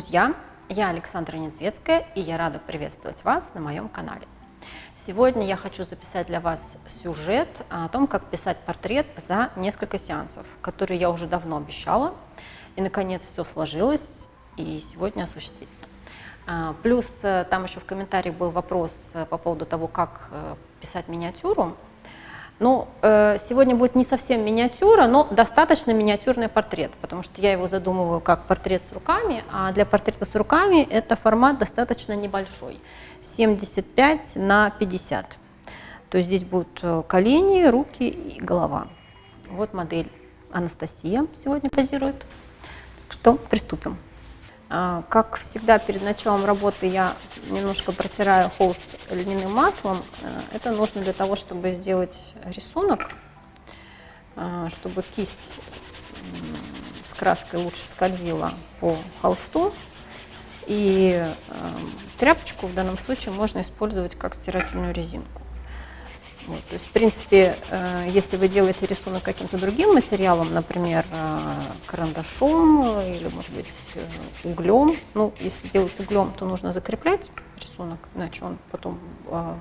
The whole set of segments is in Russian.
друзья! Я Александра Недзвецкая, и я рада приветствовать вас на моем канале. Сегодня я хочу записать для вас сюжет о том, как писать портрет за несколько сеансов, который я уже давно обещала, и наконец все сложилось, и сегодня осуществится. Плюс там еще в комментариях был вопрос по поводу того, как писать миниатюру. Ну, сегодня будет не совсем миниатюра, но достаточно миниатюрный портрет, потому что я его задумываю как портрет с руками, а для портрета с руками это формат достаточно небольшой, 75 на 50. То есть здесь будут колени, руки и голова. Вот модель Анастасия сегодня позирует. Так что приступим. Как всегда, перед началом работы я немножко протираю холст льняным маслом. Это нужно для того, чтобы сделать рисунок, чтобы кисть с краской лучше скользила по холсту. И тряпочку в данном случае можно использовать как стирательную резинку. Вот, то есть, в принципе, если вы делаете рисунок каким-то другим материалом, например, карандашом или, может быть, углем, ну, если делать углем, то нужно закреплять рисунок, иначе он потом в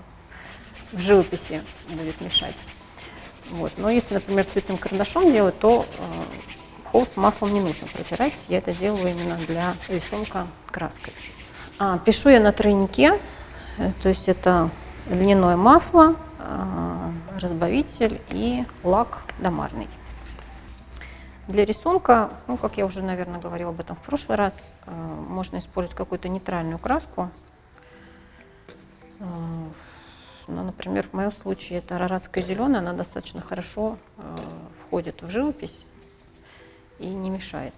живописи будет мешать. Вот. Но если, например, цветным карандашом делать, то холст маслом не нужно протирать. Я это делаю именно для рисунка краской. Пишу я на тройнике, то есть это льняное масло, разбавитель и лак домарный. Для рисунка, ну, как я уже, наверное, говорила об этом в прошлый раз, можно использовать какую-то нейтральную краску. Ну, например, в моем случае это араратская зеленая, она достаточно хорошо входит в живопись и не мешает.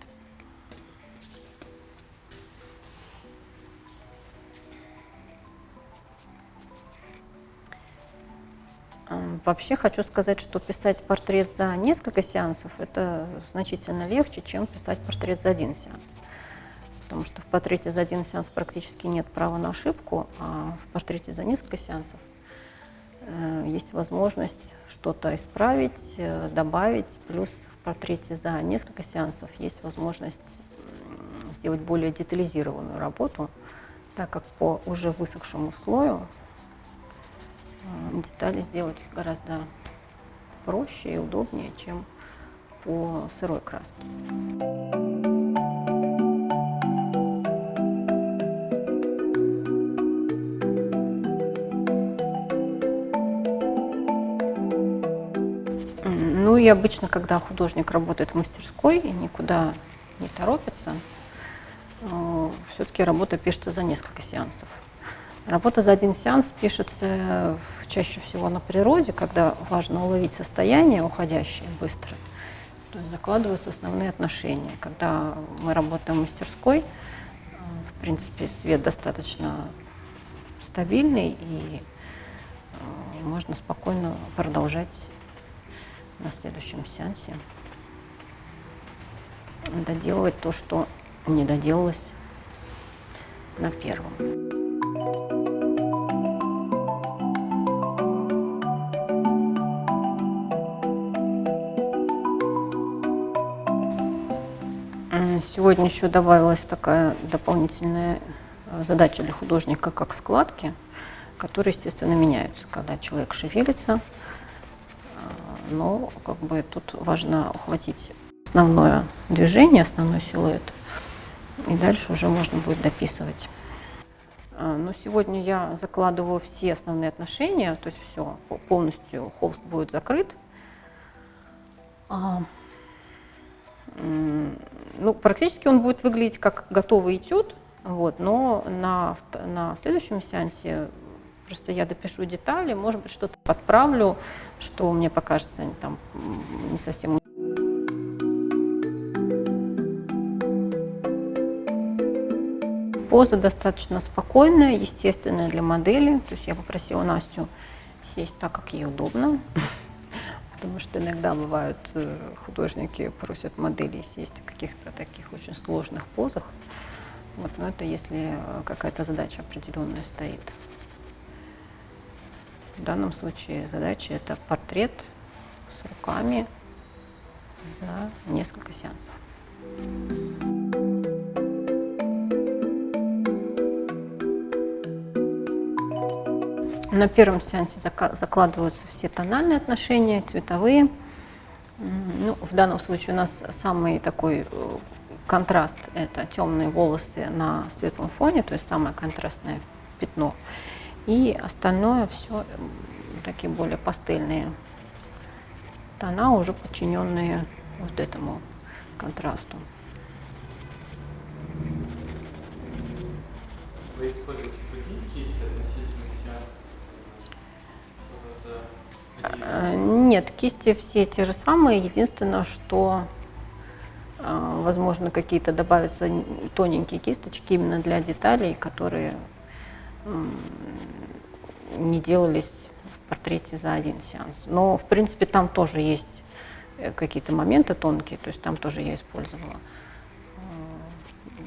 Вообще хочу сказать, что писать портрет за несколько сеансов это значительно легче, чем писать портрет за один сеанс. Потому что в портрете за один сеанс практически нет права на ошибку, а в портрете за несколько сеансов есть возможность что-то исправить, добавить. Плюс в портрете за несколько сеансов есть возможность сделать более детализированную работу, так как по уже высохшему слою детали сделать гораздо проще и удобнее, чем по сырой краске. Ну и обычно, когда художник работает в мастерской и никуда не торопится, все-таки работа пишется за несколько сеансов. Работа за один сеанс пишется чаще всего на природе, когда важно уловить состояние уходящее быстро. То есть закладываются основные отношения. Когда мы работаем в мастерской, в принципе, свет достаточно стабильный, и можно спокойно продолжать на следующем сеансе доделывать то, что не доделалось на первом. Сегодня еще добавилась такая дополнительная задача для художника, как складки, которые, естественно, меняются, когда человек шевелится. Но как бы тут важно ухватить основное движение, основной силуэт, и дальше уже можно будет дописывать. Но сегодня я закладываю все основные отношения, то есть все, полностью холст будет закрыт. Ну, практически он будет выглядеть как готовый этюд, вот, но на следующем сеансе просто я допишу детали, может быть, что-то подправлю, что мне покажется там не совсем. Поза достаточно спокойная, естественная для модели. То есть я попросила Настю сесть так, как ей удобно. Потому что иногда бывают художники просят моделей сесть в каких-то таких очень сложных позах. Вот, но это если какая-то задача определенная стоит. В данном случае задача это портрет с руками за несколько сеансов. На первом сеансе закладываются все тональные отношения, цветовые. Ну, в данном случае у нас самый такой контраст – это темные волосы на светлом фоне, то есть самое контрастное пятно. И остальное все такие более пастельные тона, уже подчиненные вот этому контрасту. Вы используете другие кисти относительно сеанса? Нет, кисти все те же самые. Единственное, что возможно какие-то добавятся тоненькие кисточки именно для деталей, которые не делались в портрете за один сеанс. Но в принципе там тоже есть какие-то моменты тонкие, то есть там тоже я использовала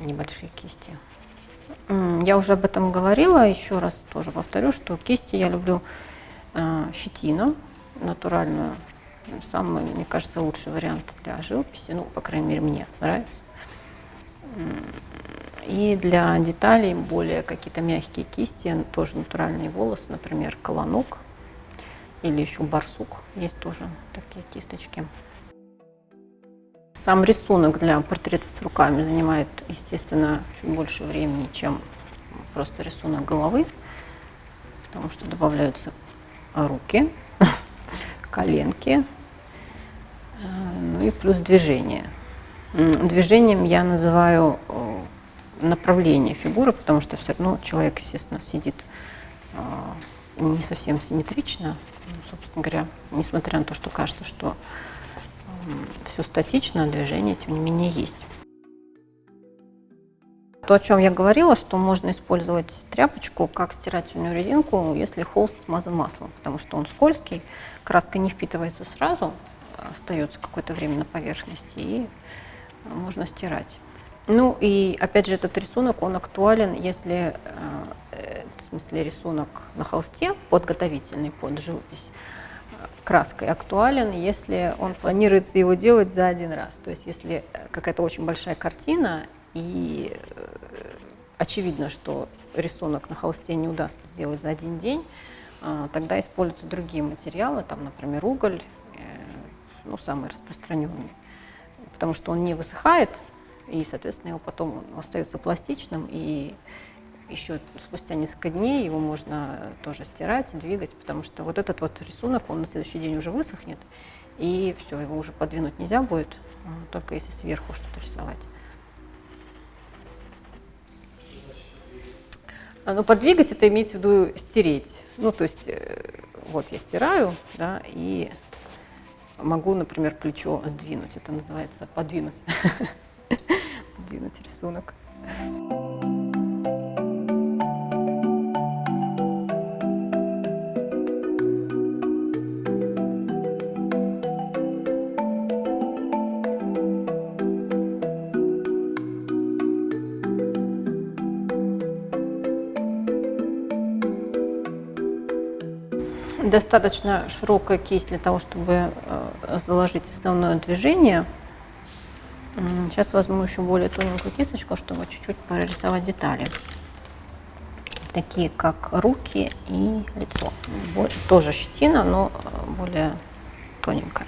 небольшие кисти. Я уже об этом говорила, еще раз тоже повторю, что кисти я люблю щетину натуральную, самый, мне кажется, лучший вариант для живописи, ну, по крайней мере, мне нравится. И для деталей более какие-то мягкие кисти, тоже натуральные волосы, например, колонок или еще барсук, есть тоже такие кисточки. Сам рисунок для портрета с руками занимает, естественно, чуть больше времени, чем просто рисунок головы, потому что добавляются руки, коленки, ну и плюс движение. Движением я называю направление фигуры, потому что все равно человек, естественно, сидит не совсем симметрично, собственно говоря, несмотря на то, что кажется, что все статично, движение, тем не менее, есть. То, о чем я говорила, что можно использовать тряпочку как стирательную резинку, если холст смазан маслом, потому что он скользкий, краска не впитывается сразу, остается какое-то время на поверхности, и можно стирать. Ну и опять же этот рисунок, он актуален, если, в смысле рисунок на холсте, подготовительный под живопись, краской актуален, если он планируется его делать за один раз. То есть если какая-то очень большая картина, и очевидно, что рисунок на холсте не удастся сделать за один день, тогда используются другие материалы, там, например, уголь, ну, самый распространенный, потому что он не высыхает, и, соответственно, его потом он остается пластичным, и еще спустя несколько дней его можно тоже стирать, двигать, потому что вот этот вот рисунок, он на следующий день уже высохнет, и все, его уже подвинуть нельзя будет, только если сверху что-то рисовать. Ну, подвигать — это имеется в виду стереть. Ну, то есть, вот я стираю, да, и могу, например, плечо сдвинуть, это называется подвинуть, подвинуть рисунок. Достаточно широкая кисть для того, чтобы заложить основное движение. Сейчас возьму еще более тоненькую кисточку, чтобы чуть-чуть прорисовать детали, такие как руки и лицо. Тоже щетина, но более тоненькая.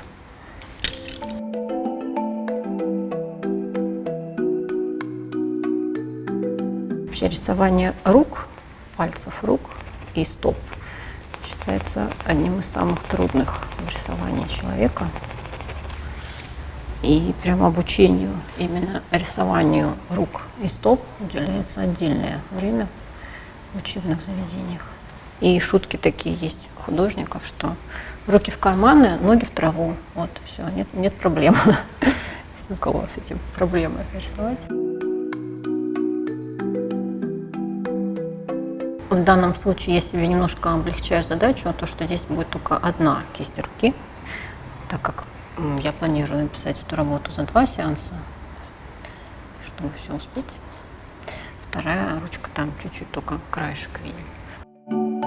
Вообще рисование рук, пальцев рук и стоп считается одним из самых трудных в рисовании человека. И прямо обучению именно рисованию рук и стоп уделяется отдельное время в учебных заведениях. И шутки такие есть у художников, что руки в карманы, ноги в траву. Вот, все, нет проблем. Если у кого с этим проблемы рисовать. В данном случае я себе немножко облегчаю задачу, то, что здесь будет только одна кисть руки, так как я планирую написать эту работу за 2 сеанса, чтобы все успеть. Вторая ручка там чуть-чуть только краешек виден.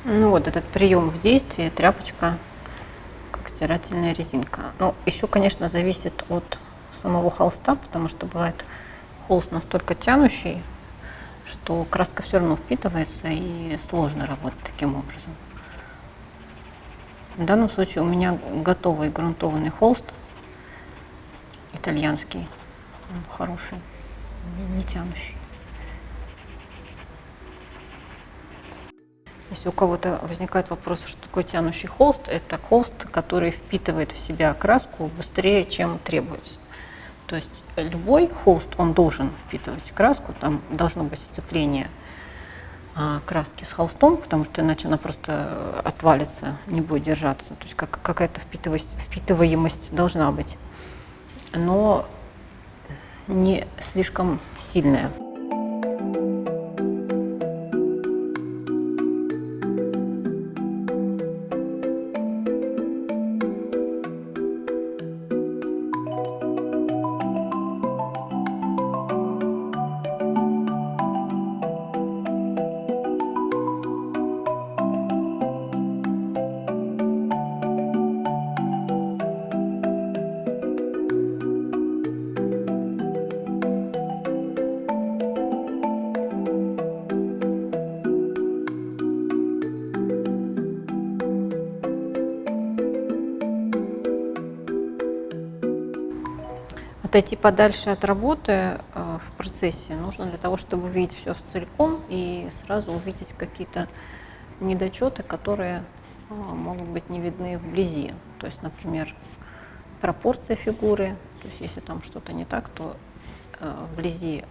Ну вот этот прием в действии, тряпочка стирательная резинка. Ну, еще, конечно, зависит от самого холста, потому что бывает холст настолько тянущий, что краска все равно впитывается и сложно работать таким образом. В данном случае у меня готовый грунтованный холст, итальянский, он хороший, не тянущий. Если у кого-то возникает вопрос, что такое тянущий холст, это холст, который впитывает в себя краску быстрее, чем требуется. То есть любой холст, он должен впитывать краску, там должно быть сцепление краски с холстом, потому что иначе она просто отвалится, не будет держаться. То есть какая-то впитываемость должна быть, но не слишком сильная. Отойти подальше от работы в процессе нужно для того, чтобы увидеть все целиком и сразу увидеть какие-то недочеты, которые могут быть не видны вблизи. То есть, например, пропорция фигуры. То есть, если там что-то не так, то вблизи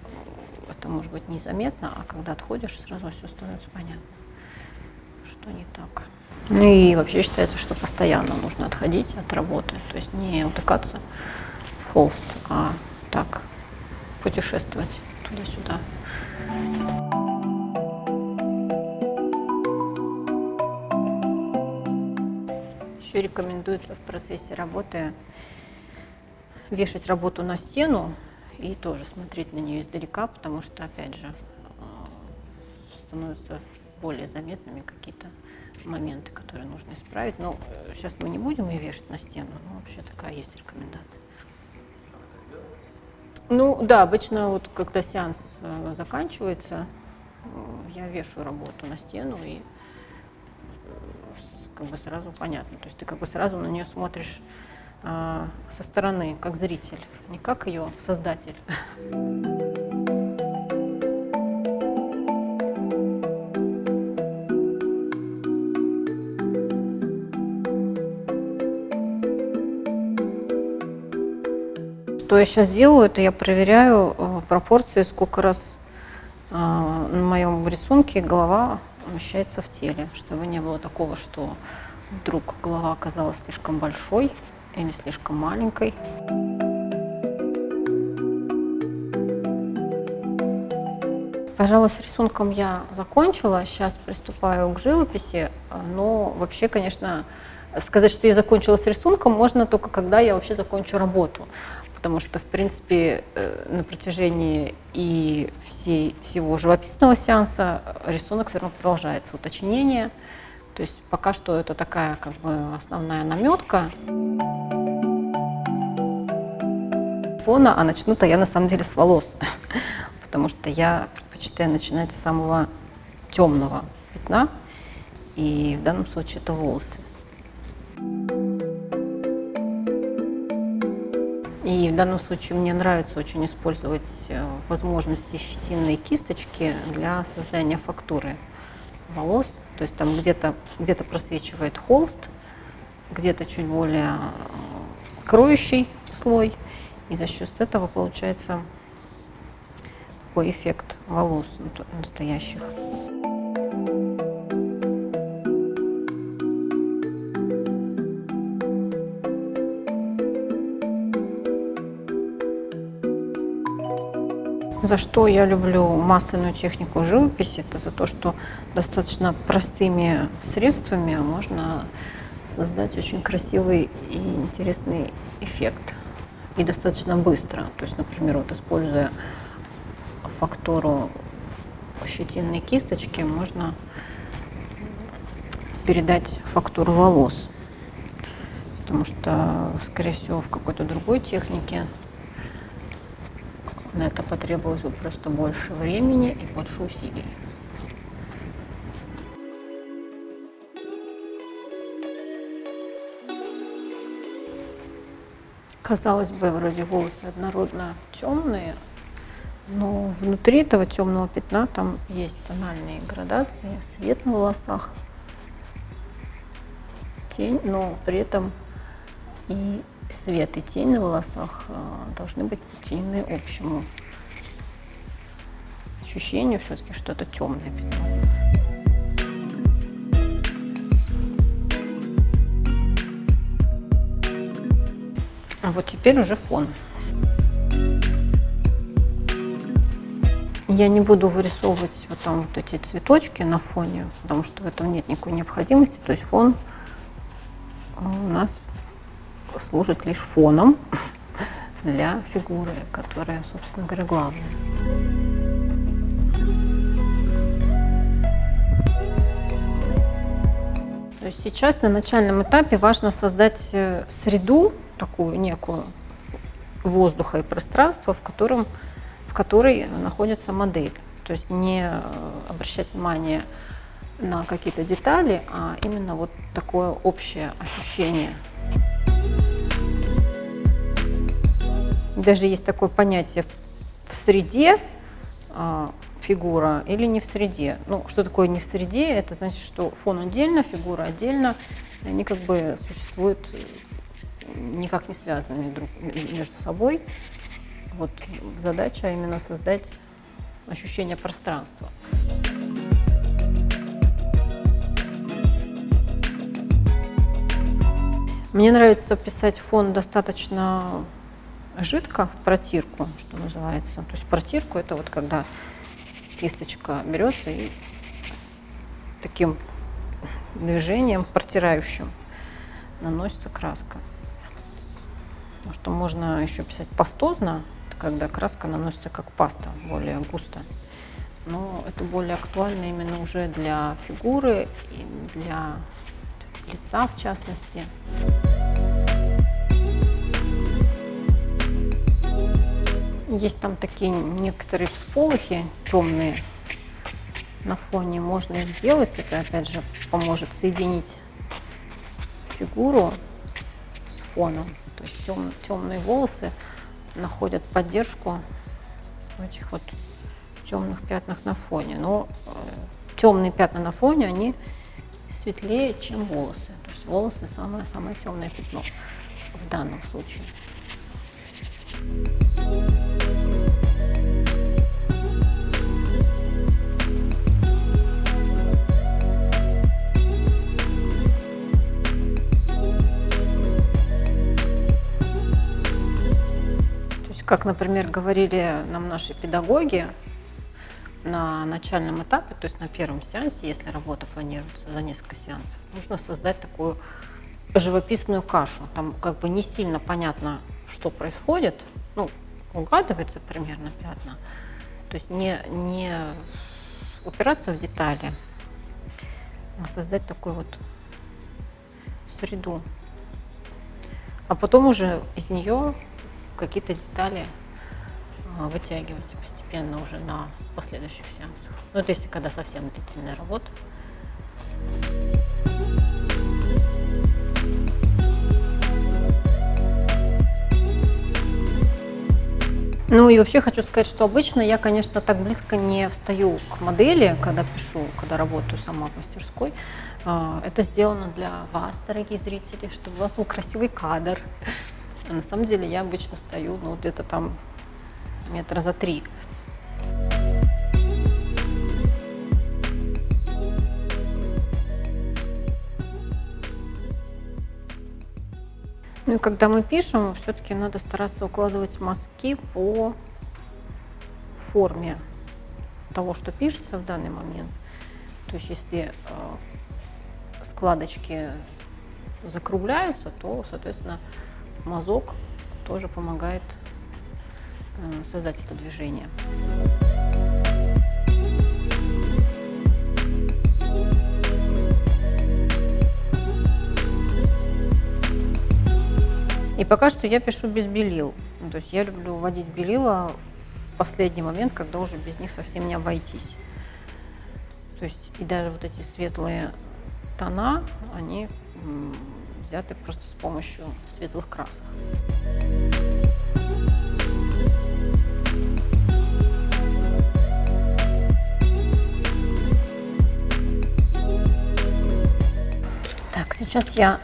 это может быть незаметно, а когда отходишь, сразу все становится понятно, что не так. Ну и вообще считается, что постоянно нужно отходить от работы, то есть не утыкаться в холст, а так путешествовать туда-сюда. Еще рекомендуется в процессе работы вешать работу на стену и тоже смотреть на нее издалека, потому что, опять же, становятся более заметными какие-то моменты, которые нужно исправить. Но сейчас мы не будем ее вешать на стену, но вообще такая есть рекомендация. Ну да, обычно вот когда сеанс заканчивается, я вешаю работу на стену и как бы сразу понятно. То есть ты как бы сразу на нее смотришь со стороны, как зритель, не как ее создатель. Что я сейчас делаю, это я проверяю пропорции, сколько раз на моем рисунке голова вмещается в теле, чтобы не было такого, что вдруг голова оказалась слишком большой или слишком маленькой. Пожалуй, с рисунком я закончила, сейчас приступаю к живописи, но вообще, конечно, сказать, что я закончила с рисунком, можно только когда я вообще закончу работу. Потому что, в принципе, на протяжении и всего живописного сеанса рисунок все равно продолжается, уточнение. То есть пока что это такая как бы основная наметка фона, а начну-то я на самом деле с волос, потому что я предпочитаю начинать с самого темного пятна, и в данном случае это волосы. И в данном случае мне нравится очень использовать возможности щетинной кисточки для создания фактуры волос. То есть там где-то просвечивает холст, где-то чуть более кроющий слой. И за счет этого получается такой эффект волос настоящих. За что я люблю масляную технику живописи, это за то, что достаточно простыми средствами можно создать очень красивый и интересный эффект. И достаточно быстро. То есть, например, вот используя фактуру щетинной кисточки, можно передать фактуру волос. потому что, скорее всего, в какой-то другой технике на это потребовалось бы просто больше времени и больше усилий. Казалось бы, вроде волосы однородно темные, но внутри этого темного пятна там есть тональные градации, свет на волосах, тень, но при этом и свет, и тень на волосах должны быть подчинены общему ощущению все-таки, что это темное пятно. А вот теперь уже фон. Я не буду вырисовывать вот там вот эти цветочки на фоне, потому что в этом нет никакой необходимости. То есть фон у нас служит лишь фоном для фигуры, которая, собственно говоря, главная. То есть сейчас на начальном этапе важно создать среду, такую некую воздуха и пространства, в которой находится модель. То есть не обращать внимание на какие-то детали, а именно вот такое общее ощущение. Даже есть такое понятие в среде фигура или не в среде. Ну, что такое не в среде? Это значит, что фон отдельно, фигура отдельно, и они как бы существуют никак не связанными между собой. Вот задача именно создать ощущение пространства. Мне нравится писать фон достаточно жидко, в протирку, что называется. То есть протирку — это вот когда кисточка берется и таким движением протирающим наносится краска. Потому что можно еще писать пастозно, когда краска наносится как паста, более густо. Но это более актуально именно уже для фигуры и для лица в частности. Есть там такие некоторые всполохи темные на фоне. Можно их сделать. Это опять же поможет соединить фигуру с фоном. То есть темные волосы находят поддержку в этих вот темных пятнах на фоне. Но темные пятна на фоне, они светлее, чем волосы. То есть волосы самое темное пятно в данном случае. Как, например, говорили нам наши педагоги на начальном этапе, то есть на первом сеансе, если работа планируется за несколько сеансов, нужно создать такую живописную кашу. Там как бы не сильно понятно, что происходит, ну, угадывается примерно пятна. То есть не упираться в детали, а создать такую вот среду. А потом уже из нее какие-то детали вытягивать постепенно уже на последующих сеансах. Ну, это если когда совсем длительная работа. Ну и вообще хочу сказать, что обычно я, конечно, так близко не встаю к модели, когда пишу, когда работаю сама в мастерской. Это сделано для вас, дорогие зрители, чтобы у вас был красивый кадр. А на самом деле я обычно стою, ну, где-то там метра за 3. Ну и когда мы пишем, все-таки надо стараться укладывать мазки по форме того, что пишется в данный момент. То есть если складочки закругляются, то, соответственно, мазок тоже помогает создать это движение. И пока что я пишу без белил. Ну, то есть я люблю вводить белила в последний момент, когда уже без них совсем не обойтись. То есть и даже вот эти светлые тона, они взяты просто с помощью светлых красок. Так, сейчас я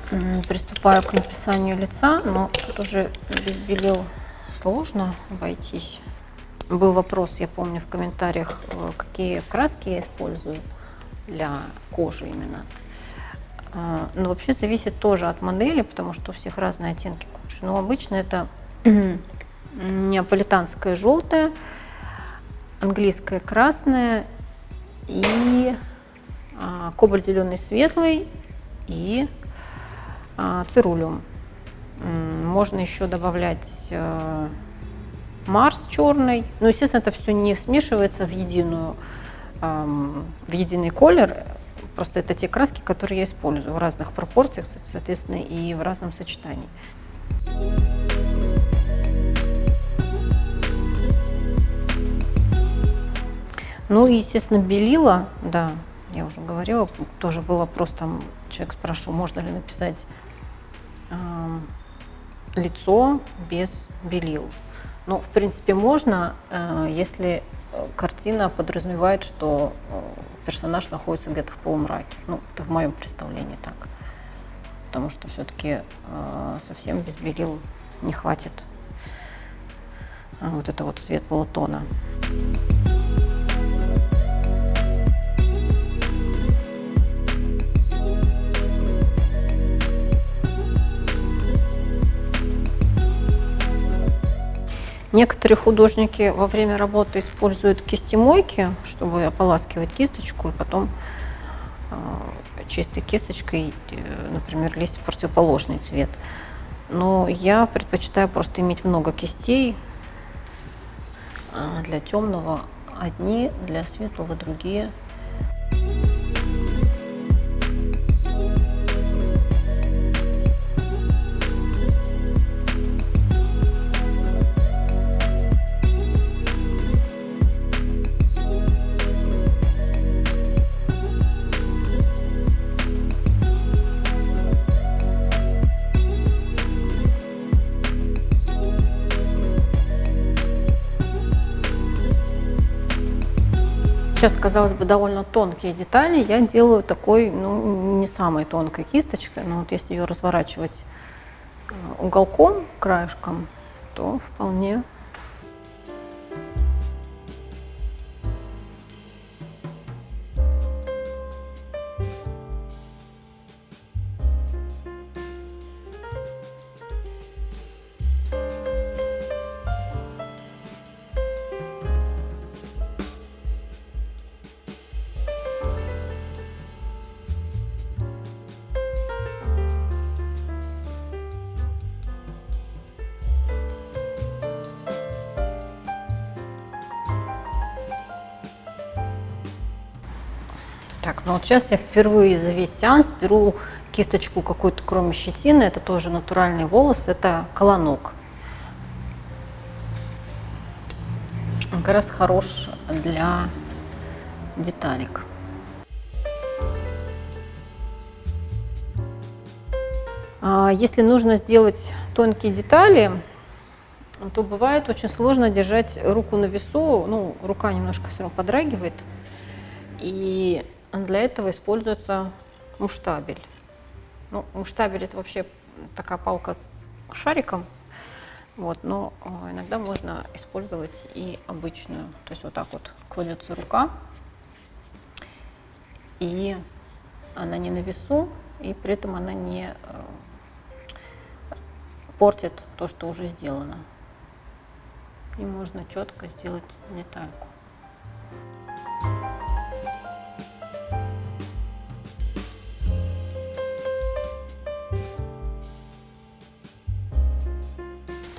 приступаю к написанию лица, но тут уже без белил сложно обойтись. Был вопрос, я помню, в комментариях, какие краски я использую для кожи именно. Но вообще зависит тоже от модели, потому что у всех разные оттенки кожи. Но обычно это неаполитанская желтая, английская красная и кобальт зеленый светлый и цирулиум. Можно еще добавлять Марс черный. Но, естественно, это все не смешивается в единый колер. Просто это те краски, которые я использую в разных пропорциях, соответственно, и в разном сочетании. Ну и, естественно, белила, да, я уже говорила, тоже был вопрос, там человек спрашивал, можно ли написать лицо без белил. Ну, в принципе, можно, если картина подразумевает, что персонаж находится где-то в полумраке. Ну, это в моем представлении так. Потому что все-таки совсем без белил не хватит вот этого вот светлого тона. Некоторые художники во время работы используют кистемойки, чтобы ополаскивать кисточку и потом чистой кисточкой, например, лезть в противоположный цвет. Но я предпочитаю просто иметь много кистей. Для темного одни, для светлого другие. Сейчас, казалось бы, довольно тонкие детали я делаю такой, ну, не самой тонкой кисточкой, но вот если ее разворачивать уголком, краешком, то вполне. Так, ну вот сейчас я впервые за весь сеанс беру кисточку какую-то, кроме щетины, это тоже натуральный волос, это колонок. Он как раз хорош для деталек. Если нужно сделать тонкие детали, то бывает очень сложно держать руку на весу, ну, рука немножко все равно подрагивает, и для этого используется муштабель. Ну, муштабель — это вообще такая палка с шариком, вот, но иногда можно использовать и обычную. То есть вот так вот кладется рука, и она не на весу, и при этом она не портит то, что уже сделано. И можно четко сделать детальку.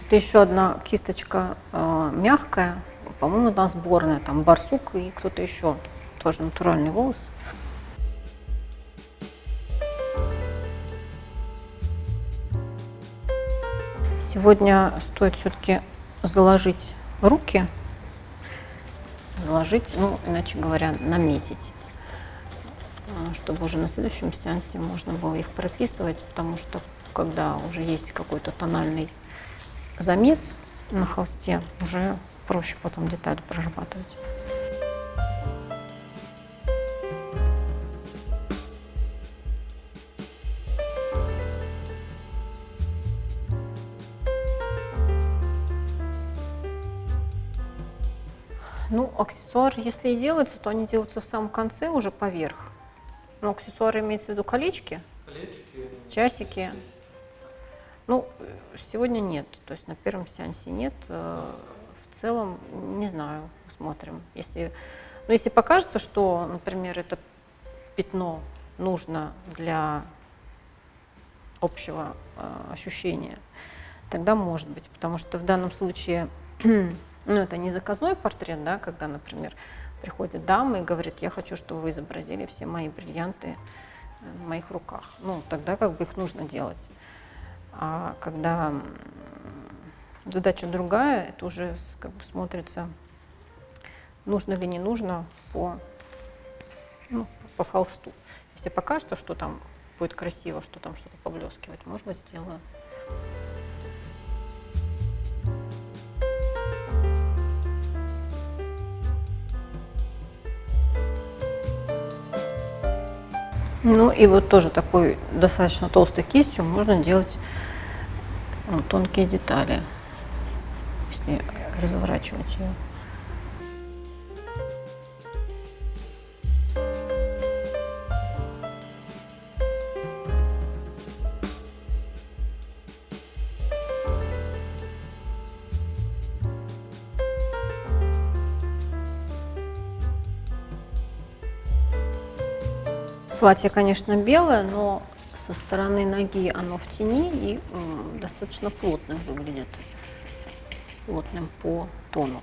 Это еще одна кисточка мягкая, по-моему, она сборная, там барсук и кто-то еще, тоже натуральный волос. Сегодня стоит все-таки заложить руки, заложить, ну, иначе говоря, наметить, чтобы уже на следующем сеансе можно было их прописывать, потому что когда уже есть какой-то тональный замес на холсте, уже проще потом детали прорабатывать. Ну, аксессуары, если и делаются, то они делаются в самом конце, уже поверх. Но аксессуары имеется в виду колечки, Колечки. часики. Ну, сегодня нет, то есть на первом сеансе нет. В целом, не знаю, посмотрим. Если покажется, что, например, это пятно нужно для общего ощущения, тогда может быть, потому что в данном случае, ну, это не заказной портрет, да, когда, например, приходит дама и говорит: я хочу, чтобы вы изобразили все мои бриллианты в моих руках. Ну, тогда как бы их нужно делать. А когда задача другая, это уже как бы смотрится, нужно или не нужно по холсту. Если покажется, что там будет красиво, что там что-то поблескивать, может быть, сделаю. Ну и вот тоже такой достаточно толстой кистью можно делать тонкие детали, если разворачивать ее. Платье, конечно, белое, но со стороны ноги оно в тени и достаточно плотным выглядит, плотным по тону.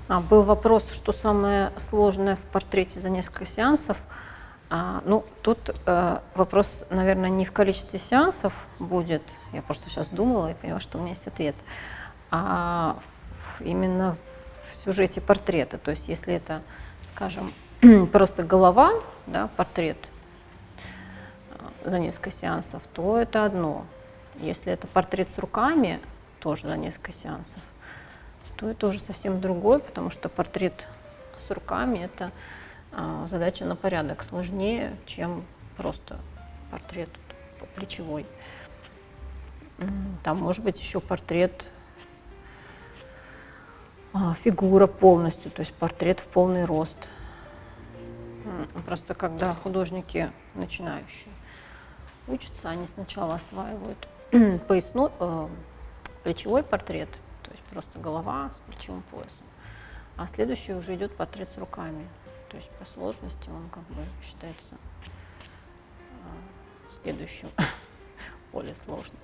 Был вопрос, что самое сложное в портрете за несколько сеансов. Ну, тут вопрос, наверное, не в количестве сеансов будет, я просто сейчас думала и поняла, что у меня есть ответ, а именно в сюжете портрета. То есть если это, скажем, просто голова, да, портрет за несколько сеансов, то это одно. Если это портрет с руками, тоже за несколько сеансов, то это уже совсем другое, потому что портрет с руками – это задача на порядок сложнее, чем просто портрет плечевой. Там может быть еще портрет, фигура полностью, то есть портрет в полный рост. Просто когда художники начинающие учатся, они сначала осваивают плечевой портрет, то есть просто голова с плечевым поясом, а следующий уже идет портрет с руками. То есть по сложности он как бы считается следующим более сложным.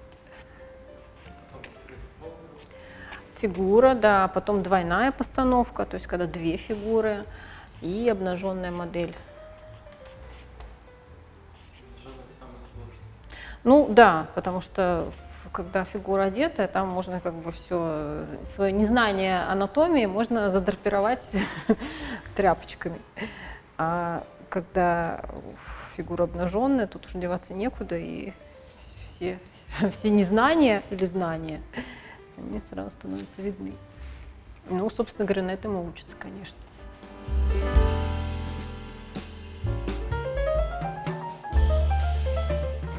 Фигура, да, потом двойная постановка, то есть когда две фигуры и обнаженная модель. Обнаженная самая сложная. Ну да, потому что когда фигура одетая, там можно как бы все, свое незнание анатомии можно задрапировать тряпочками. А когда фигура обнаженная, тут уже деваться некуда, и все незнания или знания, они сразу становятся видны. Ну, собственно говоря, на этом и учатся, конечно.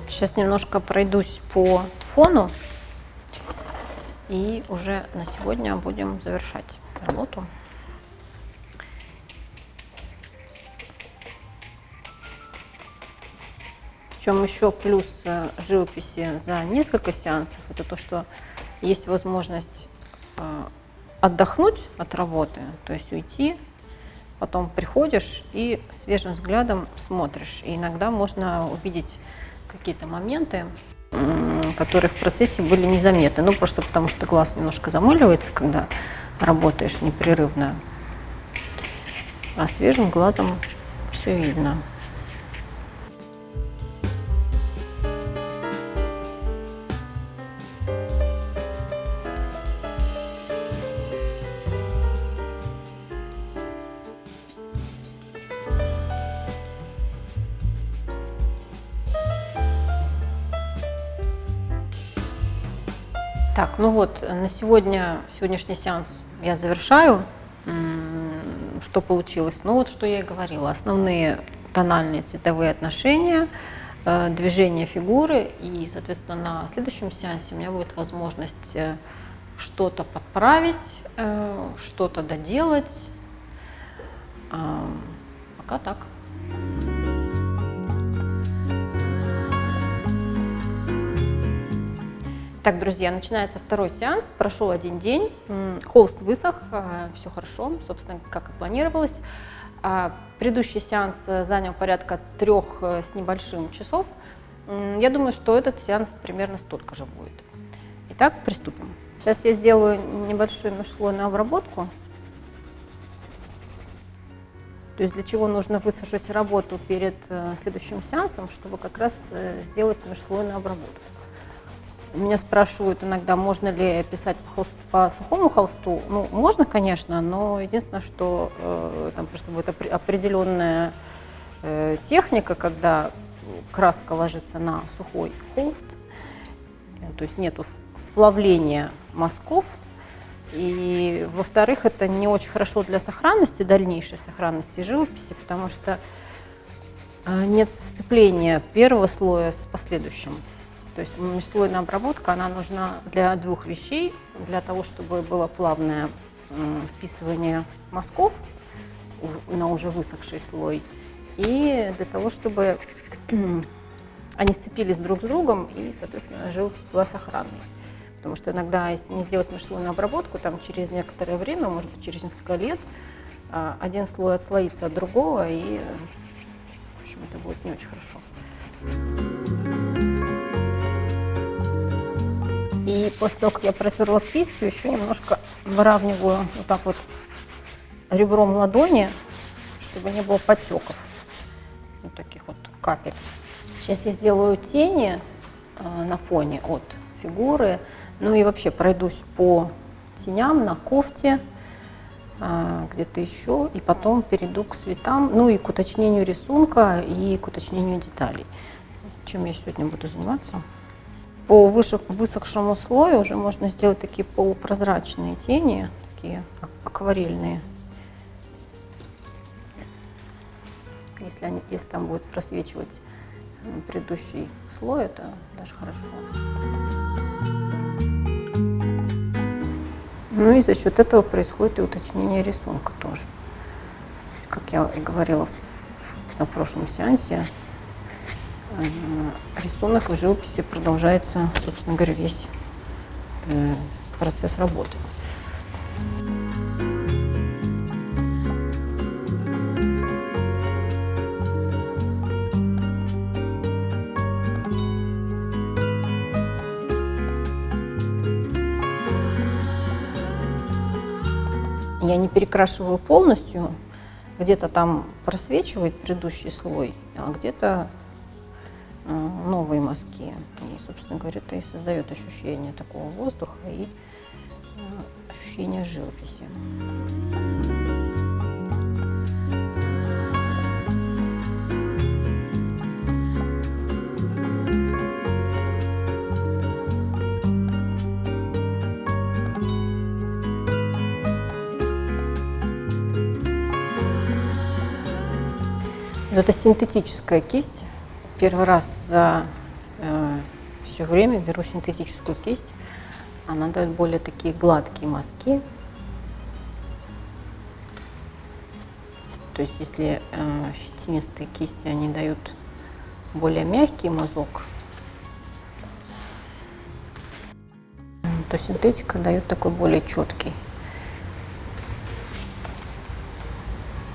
Сейчас немножко пройдусь по фону, и уже на сегодня будем завершать работу. В чем еще плюс живописи за несколько сеансов, это то, что есть возможность отдохнуть от работы, то есть уйти, потом приходишь и свежим взглядом смотришь. И иногда можно увидеть какие-то моменты, которые в процессе были незаметны. Ну, просто потому что глаз немножко замыливается, когда работаешь непрерывно. А свежим глазом все видно. Так, ну вот, на сегодняшний сеанс я завершаю. Что получилось? Ну вот, что я и говорила. Основные тональные цветовые отношения, движение фигуры. И, соответственно, на следующем сеансе у меня будет возможность что-то подправить, что-то доделать. Пока так. Так, друзья, начинается второй сеанс, прошел один день, холст высох, все хорошо, собственно, как и планировалось. Предыдущий сеанс занял порядка 3 с небольшим часов. Я думаю, что этот сеанс примерно столько же будет. Итак, приступим. Сейчас я сделаю небольшую межслойную обработку. То есть для чего нужно высушить работу перед следующим сеансом, чтобы как раз сделать межслойную обработку. Меня спрашивают иногда, можно ли писать по сухому холсту. Ну, можно, конечно, но единственное, что там просто будет определенная техника, когда краска ложится на сухой холст, то есть нету вплавления мазков. И, во-вторых, это не очень хорошо для сохранности, дальнейшей сохранности живописи, потому что нет сцепления первого слоя с последующим. То есть межслойная обработка, она нужна для 2 вещей. Для того, чтобы было плавное вписывание мазков на уже высохший слой. И для того, чтобы они сцепились друг с другом и, соответственно, живопись была сохранной. Потому что иногда, если не сделать межслойную обработку, там через некоторое время, может быть, через несколько лет, один слой отслоится от другого, и, в общем, это будет не очень хорошо. И после того, как я протерла кистью, еще немножко выравниваю вот так вот ребром ладони, чтобы не было подтеков, вот таких вот капель. Сейчас я сделаю тени на фоне от фигуры, ну и вообще пройдусь по теням на кофте, где-то еще, и потом перейду к цветам, ну и к уточнению рисунка и к уточнению деталей. Чем я сегодня буду заниматься. По высохшему слою уже можно сделать такие полупрозрачные тени, такие акварельные. Если там будет просвечивать предыдущий слой, это даже хорошо. Ну и за счет этого происходит и уточнение рисунка тоже. Как я и говорила на прошлом сеансе, рисунок в живописи продолжается, собственно говоря, весь процесс работы. Я не перекрашиваю полностью, где-то там просвечивает предыдущий слой, а где-то новые мазки. И, собственно говоря, это и создает ощущение такого воздуха и ощущение живописи. Это синтетическая кисть. Первый раз за все время беру синтетическую кисть. Она дает более такие гладкие мазки. То есть если щетинистые кисти, они дают более мягкий мазок, то синтетика дает такой более четкий.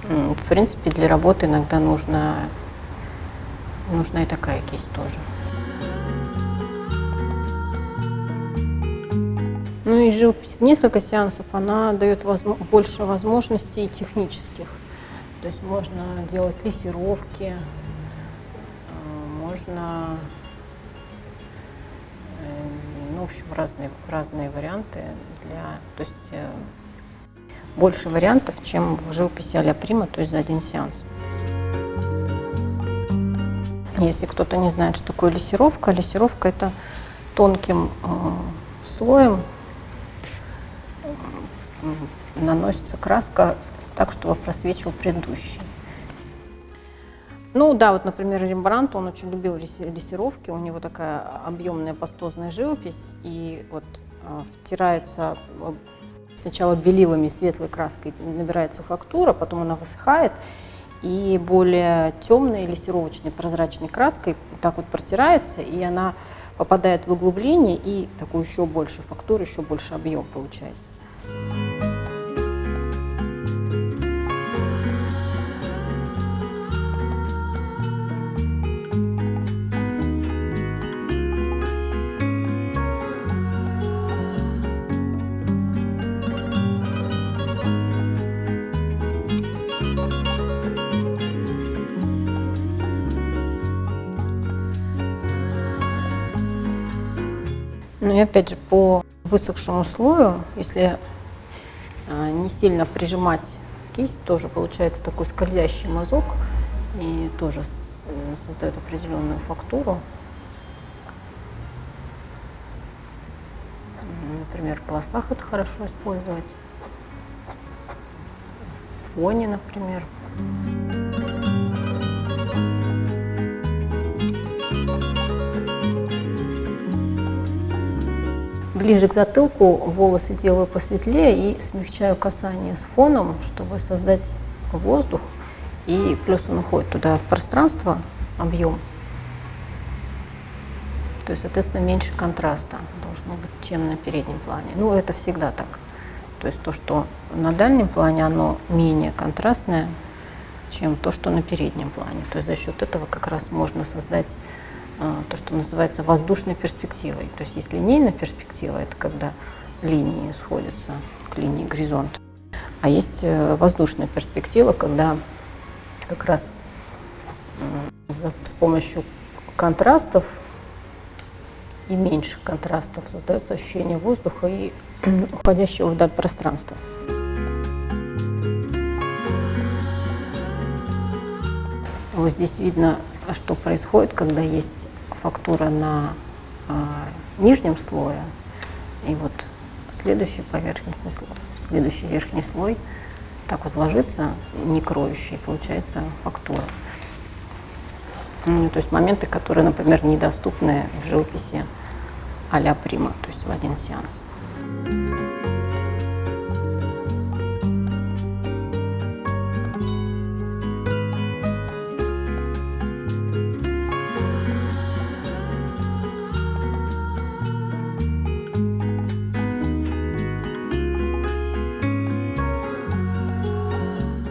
В принципе, для работы иногда нужна и такая кисть тоже. Ну и живопись в несколько сеансов, она дает больше возможностей технических. То есть можно делать лессировки, можно, ну, в общем, разные варианты то есть больше вариантов, чем в живописи а-ля Прима, то есть за один сеанс. Если кто-то не знает, что такое лессировка, лессировка – это тонким слоем наносится краска так, чтобы просвечивал предыдущий. Ну да, вот, например, Рембрандт, он очень любил лессировки, у него такая объемная пастозная живопись, и вот втирается сначала белилами, светлой краской набирается фактура, потом она высыхает, и более темной лессировочной прозрачной краской так вот протирается, и она попадает в углубление, и такую еще больше фактуру, еще больше объем получается. Ну и опять же, по высохшему слою, если не сильно прижимать кисть, тоже получается такой скользящий мазок и тоже создает определенную фактуру. Например, в волосах это хорошо использовать, в фоне, например. Ближе к затылку волосы делаю посветлее и смягчаю касание с фоном, чтобы создать воздух. И плюс он уходит туда в пространство, объем. То есть, соответственно, меньше контраста должно быть, чем на переднем плане. Ну, это всегда так. То есть то, что на дальнем плане, оно менее контрастное, чем то, что на переднем плане. То есть за счет этого как раз можно создать то, что называется воздушной перспективой. То есть есть линейная перспектива, это когда линии сходятся к линии горизонта. А есть воздушная перспектива, когда как раз с помощью контрастов и меньших контрастов создается ощущение воздуха и уходящего вдаль пространства. Вот здесь видно, что происходит, когда есть фактура на нижнем слое, и вот следующий поверхностный слой, следующий верхний слой так вот ложится, не кроющий, получается фактура. То есть моменты, которые, например, недоступны в живописи а-ля Прима, то есть в один сеанс.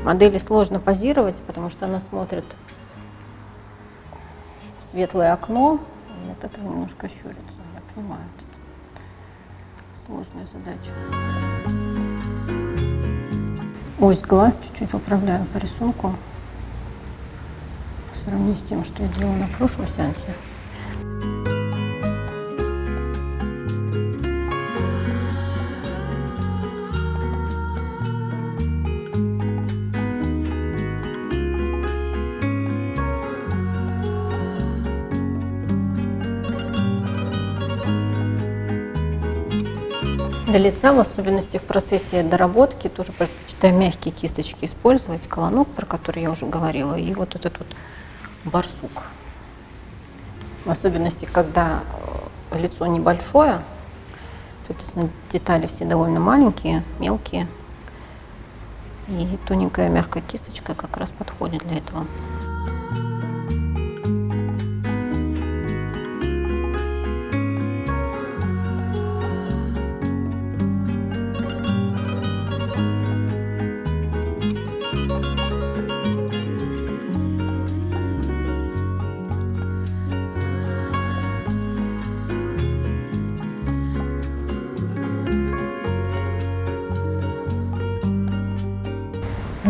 Модели сложно позировать, потому что она смотрит в светлое окно, и от этого немножко щурится. Я понимаю, это сложная задача. Ось глаз чуть-чуть поправляю по рисунку, по сравнению с тем, что я делала на прошлом сеансе. Для лица, в особенности в процессе доработки, тоже предпочитаю мягкие кисточки использовать, колонок, про который я уже говорила, и вот этот вот барсук. В особенности, когда лицо небольшое, соответственно, детали все довольно маленькие, мелкие, и тоненькая мягкая кисточка как раз подходит для этого.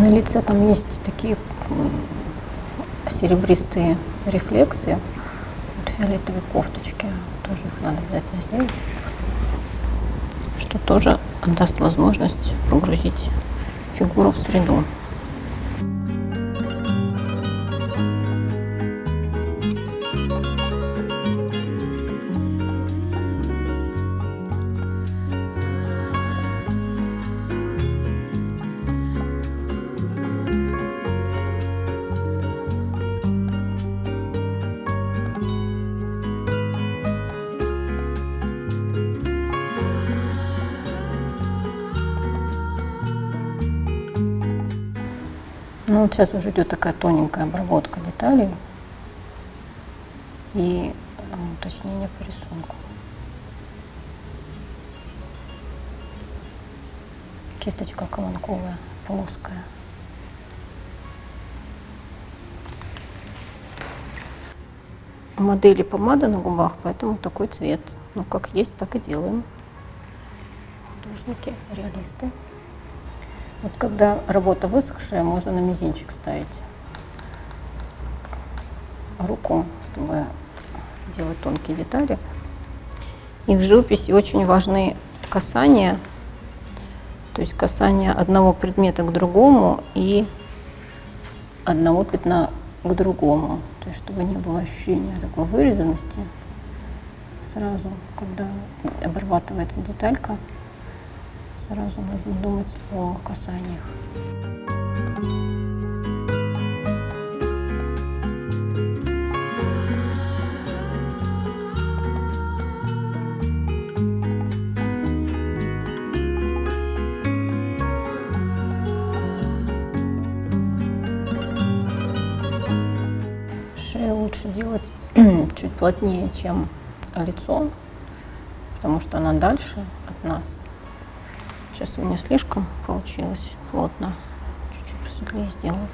На лице там есть такие серебристые рефлексы от фиолетовой кофточки. Тоже их надо обязательно сделать, что тоже даст возможность погрузить фигуру в среду. Ну, вот сейчас уже идет такая тоненькая обработка деталей и уточнение по рисунку. Кисточка колонковая, плоская. У модели помада на губах, поэтому такой цвет. Ну, как есть, так и делаем. Художники, реалисты. Вот когда работа высохшая, можно на мизинчик ставить руку, чтобы делать тонкие детали. И в живописи очень важны касания, то есть касание одного предмета к другому и одного пятна к другому. То есть чтобы не было ощущения такой вырезанности сразу, когда обрабатывается деталька. Сразу нужно думать о касаниях. Шею лучше делать чуть плотнее, чем лицо, потому что она дальше от нас. Сейчас у меня слишком получилось плотно. Чуть-чуть посветлее сделаю.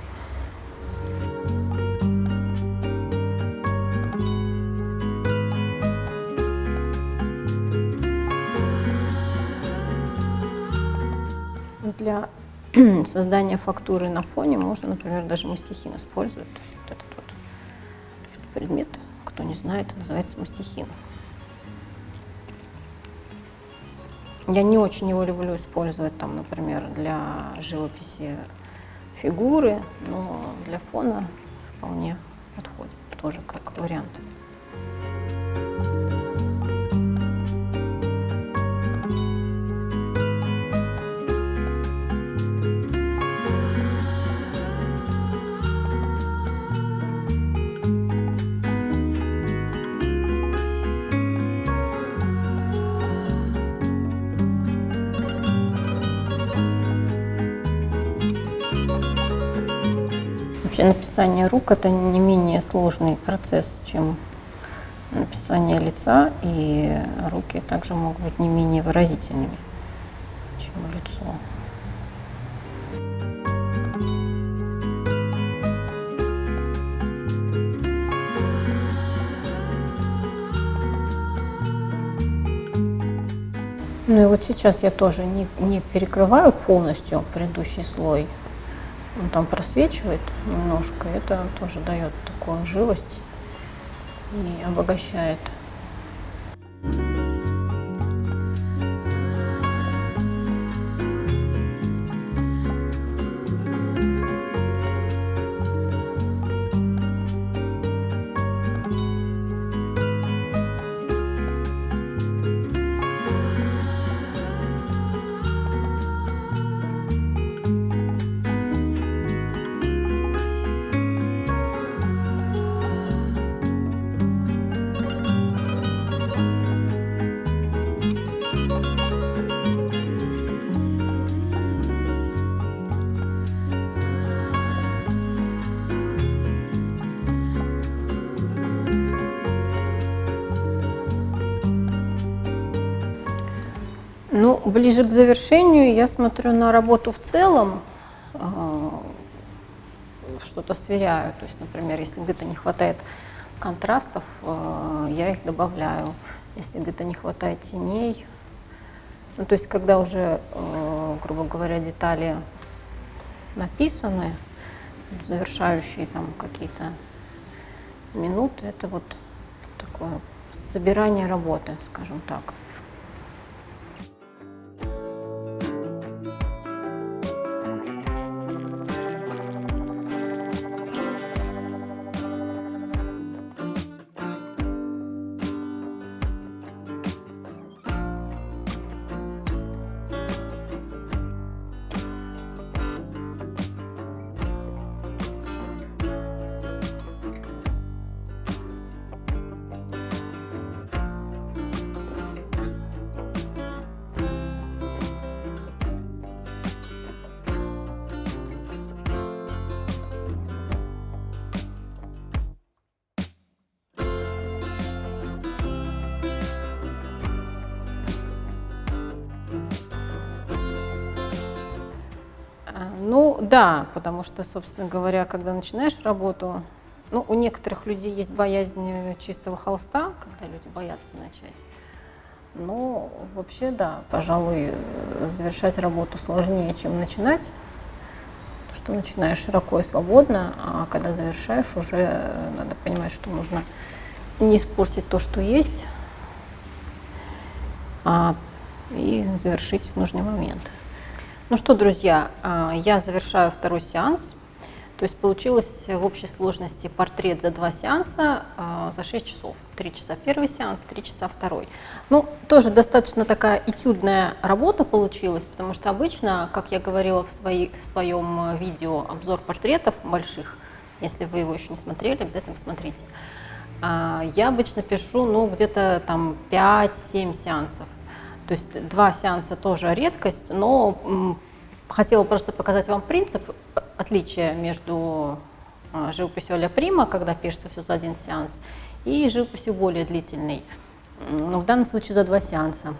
Для создания фактуры на фоне можно, например, даже мастихин использовать. То есть вот этот вот предмет, кто не знает, называется мастихин. Я не очень его люблю использовать, там, например, для живописи фигуры, но для фона вполне подходит, тоже как вариант. Вообще написание рук – это не менее сложный процесс, чем написание лица, и руки также могут быть не менее выразительными, чем лицо. Ну и вот сейчас я тоже не перекрываю полностью предыдущий слой. Он там просвечивает немножко, это тоже дает такую живость и обогащает. Ну, ближе к завершению я смотрю на работу в целом, что-то сверяю. То есть, например, если где-то не хватает контрастов, я их добавляю. Если где-то не хватает теней, ну, то есть, когда уже, грубо говоря, детали написаны, завершающие там какие-то минуты. Это вот такое собирание работы, скажем так. Ну да, потому что, собственно говоря, когда начинаешь работу, ну, у некоторых людей есть боязнь чистого холста, когда люди боятся начать. Но вообще, да, пожалуй, завершать работу сложнее, чем начинать, потому что начинаешь широко и свободно, а когда завершаешь, уже надо понимать, что нужно не испортить то, что есть, и завершить в нужный момент. Ну что, друзья, я завершаю второй сеанс. То есть получилось в общей сложности портрет за 2 сеанса за 6 часов. 3 часа первый сеанс, 3 часа второй. Ну, тоже достаточно такая этюдная работа получилась, потому что обычно, как я говорила в своем видео обзор портретов больших, если вы его еще не смотрели, обязательно посмотрите, я обычно пишу, ну, где-то там 5-7 сеансов. То есть 2 сеанса тоже редкость, но хотела просто показать вам принцип отличия между живописью а-ля Прима, когда пишется все за 1 сеанс, и живописью более длительной, но в данном случае за 2 сеанса.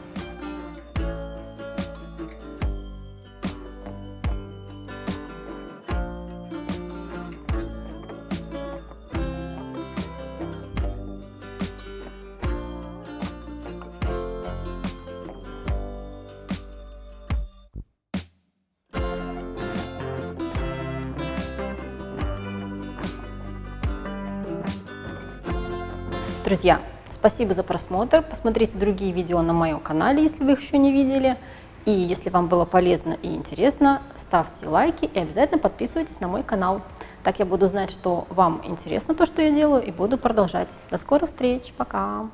Друзья, спасибо за просмотр. Посмотрите другие видео на моем канале, если вы их еще не видели. И если вам было полезно и интересно, ставьте лайки и обязательно подписывайтесь на мой канал. Так я буду знать, что вам интересно то, что я делаю, и буду продолжать. До скорых встреч. Пока!